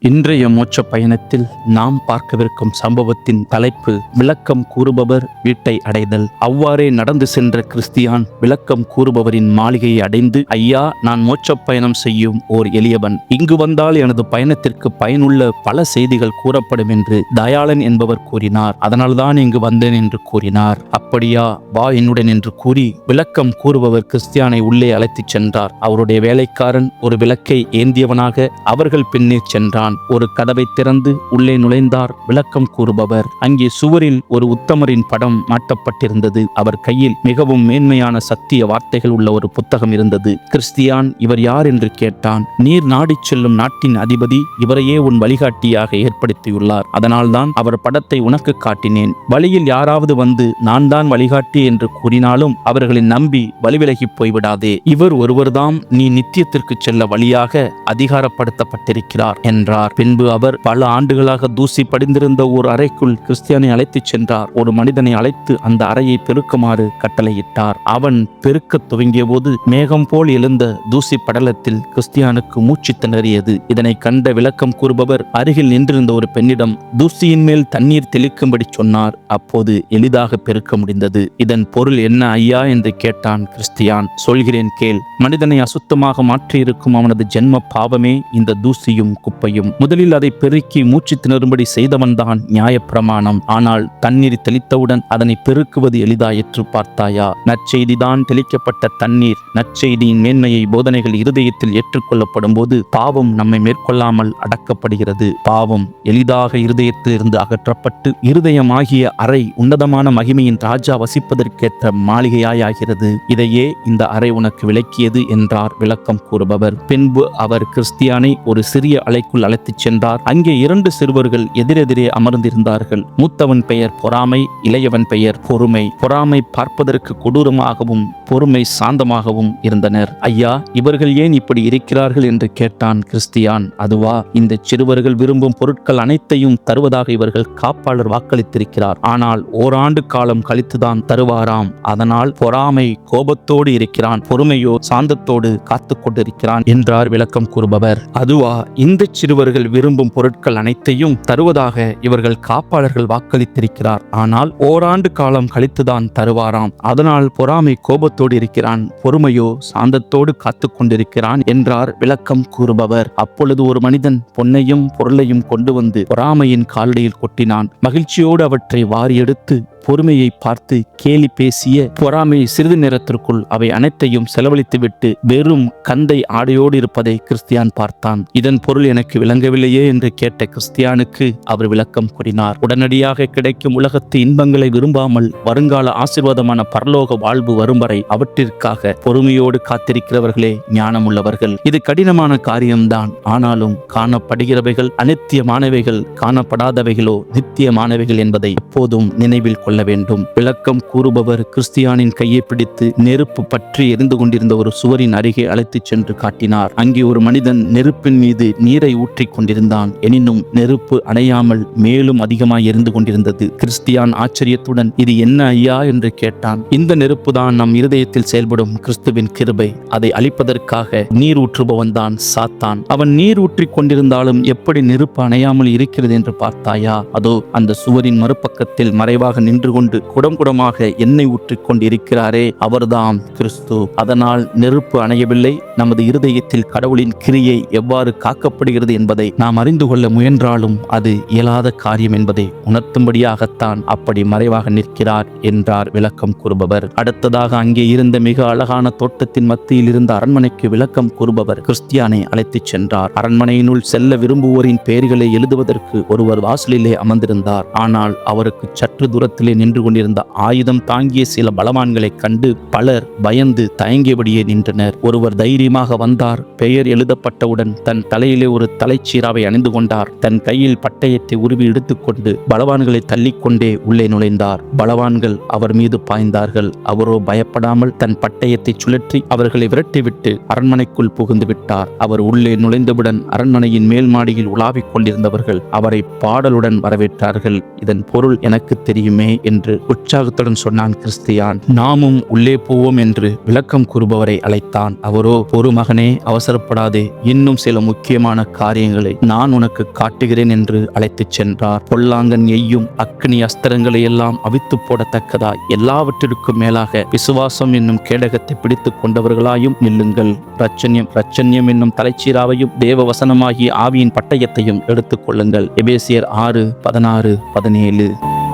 இன்றைய மோட்ச பயணத்தில் நாம் பார்க்கவிருக்கும் சம்பவத்தின் தலைப்பு விளக்கம் கூறுபவர் வீட்டை அடைதல். அவ்வாறே நடந்து சென்ற கிறிஸ்தியான் விளக்கம் கூறுபவரின் மாளிகையை அடைந்து, ஐயா, நான் மோட்ச பயணம் செய்யும் ஓர் எளியவன். இங்கு வந்தால் எனது பயணத்திற்கு பயனுள்ள பல செய்திகள் கூறப்படும் என்று தயாளன் என்பவர் கூறினார். அதனால்தான் இங்கு வந்தேன் என்று கூறினார். அப்படியா, வா என்னுடன் என்று கூறி விளக்கம் கூறுபவர் கிறிஸ்தியானை உள்ளே அழைத்துச் சென்றார். அவருடைய வேலைக்காரன் ஒரு விளக்கை ஏந்தியவனாக அவர்கள் பின்னே சென்றான். ஒரு கதவை திறந்து உள்ளே நுழைந்தார் விளக்கம் கூறுபவர். அங்கே சுவரில் ஒரு உத்தமரின் படம் மாட்டப்பட்டிருந்தது. அவர் கையில் மிகவும் மேன்மையான சத்திய வார்த்தைகள் உள்ள ஒரு புத்தகம் இருந்தது. கிறிஸ்தியான் இவர் யார் என்று கேட்டான். நீர் நாடிச் செல்லும் நாட்டின் அதிபதி இவரையே உன் வழிகாட்டியாக ஏற்படுத்தியுள்ளார். அதனால்தான் அவர் படத்தை உனக்கு காட்டினேன். வழியில் யாராவது வந்து நான் தான் வழிகாட்டி என்று கூறினாலும் அவர்களை நம்பி வழிவிலகி போய்விடாதே. இவர் ஒருவர்தாம் நீ நித்தியத்திற்கு செல்ல வழியாக அதிகாரப்படுத்தப்பட்டிருக்கிறார் என்றார். பின்பு அவர் பல ஆண்டுகளாக தூசி படிந்திருந்த ஒரு அறைக்குள் கிறிஸ்தியானை அழைத்துச் சென்றார். ஒரு மனிதனை அழைத்து அந்த அறையை பெருக்குமாறு கட்டளையிட்டார். அவன் பெருக்க துவங்கிய போது மேகம் போல் எழுந்த தூசி படலத்தில் கிறிஸ்தியானுக்கு மூச்சு திணறியது. இதனை கண்ட விளக்கம் கூறுபவர் அருகில் நின்றிருந்த ஒரு பெண்ணிடம் தூசியின் மேல் தண்ணீர் தெளிக்கும்படி சொன்னார். அப்போது எளிதாக பெருக்க முடிந்தது. இதன் பொருள் என்ன ஐயா என்று கேட்டான் கிறிஸ்தியான். சொல்கிறேன் கேள். மனிதனை அசுத்தமாக மாற்றியிருக்கும் அவனது ஜென்ம பாவமே இந்த தூசியும் குப்பையும். முதலில் அதை பெருக்கி மூச்சு திணறும்படி செய்தவன்தான் நியாயப்பிரமாணம். ஆனால் தண்ணீர் தெளித்தவுடன் அதனை பெருக்குவது எளிதாயிற்று. பார்த்தாயா, நற்செய்திதான் தெளிக்கப்பட்ட தண்ணீர். நற்செய்தியின் மேன்மையை போதனைகள் இருதயத்தில் ஏற்றுக்கொள்ளப்படும் போது பாவம் நம்மை மேற்கொள்ளாமல் அடக்கப்படுகிறது. பாவம் எளிதாக இருதயத்திலிருந்து அகற்றப்பட்டு இருதயமாகிய அறை உன்னதமான மகிமையின் ராஜா வசிப்பதற்கேற்ற மாளிகையாகிறது. இதையே இந்த அறை உனக்கு விளக்கியது என்றார் விளக்கம் கூறுபவர். பின்பு அவர் கிறிஸ்தியானை ஒரு சிறிய அறைக்குள் அழைத்துச் சென்றார். அங்கே 2 சிறுவர்கள் எதிரெதிரே அமர்ந்திருந்தார்கள். மூத்தவன் பெயர் பொறாமை, இளையவன் பெயர் பொறுமை. பொறாமை பார்ப்பதற்கு கொடூரமாகவும் பொறுமை சாந்தமாகவும் இருந்தனர். ஐயா, இவர்கள் ஏன் இப்படி இருக்கிறார்கள் என்று கேட்டான் கிறிஸ்தியான். அதுவா, இந்த சிறுவர்கள் விரும்பும் பொருட்கள் அனைத்தையும் தருவதாக இவர்கள் காப்பாளர் வாக்களித்திருக்கிறார். ஆனால் ஓராண்டு காலம் கழித்துதான் தருவாராம். அதனால் பொறாமை கோபத்தோடு இருக்கிறான், பொறுமையோ சாந்தத்தோடு காத்து கொண்டிருக்கிறான் என்றார் விளக்கம் கூறுபவர். அதுவா, இந்த சிறுவர்கள் விரும்பும் பொருட்கள் அனைத்தையும் தருவதாக இவர்கள் காப்பாளர்கள் வாக்களித்திருக்கிறார். ஆனால் ஓராண்டு காலம் கழித்துதான் தருவாராம். அதனால் பொறாமை கோபத்தோடு இருக்கிறான், பொறுமையோ சாந்தத்தோடு காத்து கொண்டிருக்கிறான் என்றார் விளக்கம் கூறுபவர். அப்பொழுது ஒரு மனிதன் பொன்னையும் பொருளையும் கொண்டு வந்து பொறாமையின் காலடியில் கொட்டினான். மகிழ்ச்சியோடு அவற்றை வாரி எடுத்து பொறுமையை பார்த்து கேலி பேசிய பொறாமை சிறிது நேரத்திற்குள் அவை அனைத்தையும் செலவழித்துவிட்டு வெறும் கந்தை ஆடையோடு இருப்பதை கிறிஸ்தியான் பார்த்தான். இதன் பொருள் எனக்கு விளங்கவில்லையே என்று கேட்ட கிறிஸ்தியானுக்கு அவர் விளக்கம் கூறினார். உடனடியாக கிடைக்கும் உலகத்து இன்பங்களை விரும்பாமல் வருங்கால ஆசீர்வாதமான பரலோக வாழ்வு வரும் வரை அவற்றிற்காக பொறுமையோடு காத்திருக்கிறவர்களே ஞானமுள்ளவர்கள். இது கடினமான காரியம்தான். ஆனாலும் காணப்படுகிறவைகள் அநித்தியமானவைகள், காணப்படாதவைகளோ நித்தியமானவைகள் என்பதை எப்போதும் நினைவில் கொள்ள வேண்டும். விளக்கம் கூறுபவர் கிறிஸ்தியானின் கையை பிடித்து நெருப்பு பற்றி எரிந்து கொண்டிருந்த ஒரு சுவரின் அருகே அழைத்துச் சென்று காட்டினார். அங்கே ஒரு மனிதன் நெருப்பின் மீது நீரை ஊற்றிக் கொண்டிருந்தான். எனினும் நெருப்பு அணையாமல் மேலும் அதிகமாய் எரிந்து கொண்டிருந்தது. கிறிஸ்தியான் ஆச்சரியத்துடன், இது என்ன ஐயா என்று கேட்டான். இந்த நெருப்பு தான் நம் இருதயத்தில் செயல்படும் கிறிஸ்துவின் கிருபை. அதை அழிப்பதற்காக நீர் ஊற்றுபவன் தான் சாத்தான். அவன் நீர் ஊற்றிக் கொண்டிருந்தாலும் எப்படி நெருப்பு அணையாமல் இருக்கிறது என்று பார்த்தாயா? அதோ அந்த சுவரின் மறுபக்கத்தில் மறைவாக நின்று கொண்டு குடம் குடமாக எண்ணெய் ஊற்றிக் கொண்டிருக்கிறாரே, அவர்தான் கிறிஸ்து. அதனால் நெருப்பு அணையவில்லை. நமது இருதயத்தில் கடவுளின் கிரியை எவ்வாறு காக்கப்படுகிறது என்பதை நாம் அறிந்து கொள்ள முயன்றாலும் அது இயலாத காரியம் என்பதை உணர்த்தும்படியாகத்தான் அப்படி மறைவாக நிற்கிறார் என்றார் விளக்கம் கூறுபவர். அடுத்ததாக அங்கே இருந்த மிக அழகான தோட்டத்தின் மத்தியில் இருந்த அரண்மனைக்கு விளக்கம் கூறுபவர் கிறிஸ்தியானை அழைத்துச் சென்றார். அரண்மனையினுள் செல்ல விரும்புவோரின் பெயர்களை எழுதுவதற்கு ஒருவர் வாசலிலே அமர்ந்திருந்தார். ஆனால் அவருக்கு சற்று தூரத்திலே நின்று கொண்டிருந்த ஆயுதம் தாங்கிய சில பலவான்களை கண்டு பலர் பயந்து தயங்கியபடியே நின்றனர். ஒருவர் தைரியமாக வந்தார். பெயர் எழுதப்பட்டவுடன் தன் தலையிலே ஒரு தலைச்சீராவை அணிந்து கொண்டார். தன் கையில் பட்டயத்தை உருவி எடுத்துக்கொண்டு பலவான்களை தள்ளிக்கொண்டே உள்ளே நுழைந்தார். பலவான்கள் அவர் மீது பாய்ந்தார்கள். அவரோ பயப்படாமல் தன் பட்டயத்தை சுழற்றி அவர்களை விரட்டிவிட்டு அரண்மனைக்குள் புகுந்து விட்டார். அவர் உள்ளே நுழைந்தவுடன் அரண்மனையின் மேல் மாடியில் உலாவிக் கொண்டிருந்தவர்கள் அவரை பாடலுடன் வரவேற்றார்கள். இதன் பொருள் எனக்கு தெரியுமே என்று உற்சாகத்துடன் சொன்னான் கிறிஸ்தியான். நாமும் உள்ளே போவோம் என்று விளக்கம் கூறுபவரை அழைத்தான். அவரோ, ஒரு மகனே, அவசரப்படாதே, இன்னும் சில முக்கியமான காரியங்களை நான் உனக்கு காட்டுகிறேன் என்று அழைத்துச் சென்றார். பொல்லாங்கன் எய்யும் அக்னி அஸ்திரங்களை எல்லாம் அவித்து போடத்தக்கதாய் எல்லாவற்றிற்கும் மேலாக விசுவாசம் என்னும் கேடகத்தை பிடித்துக் கொண்டவர்களாயும் நில்லுங்கள். பிரச்சன்யம் என்னும் தலைச்சீராவையும் தேவ வசனமாகிய ஆவியின் பட்டயத்தையும் எடுத்துக் கொள்ளுங்கள். எபேசியர் 6:16-17.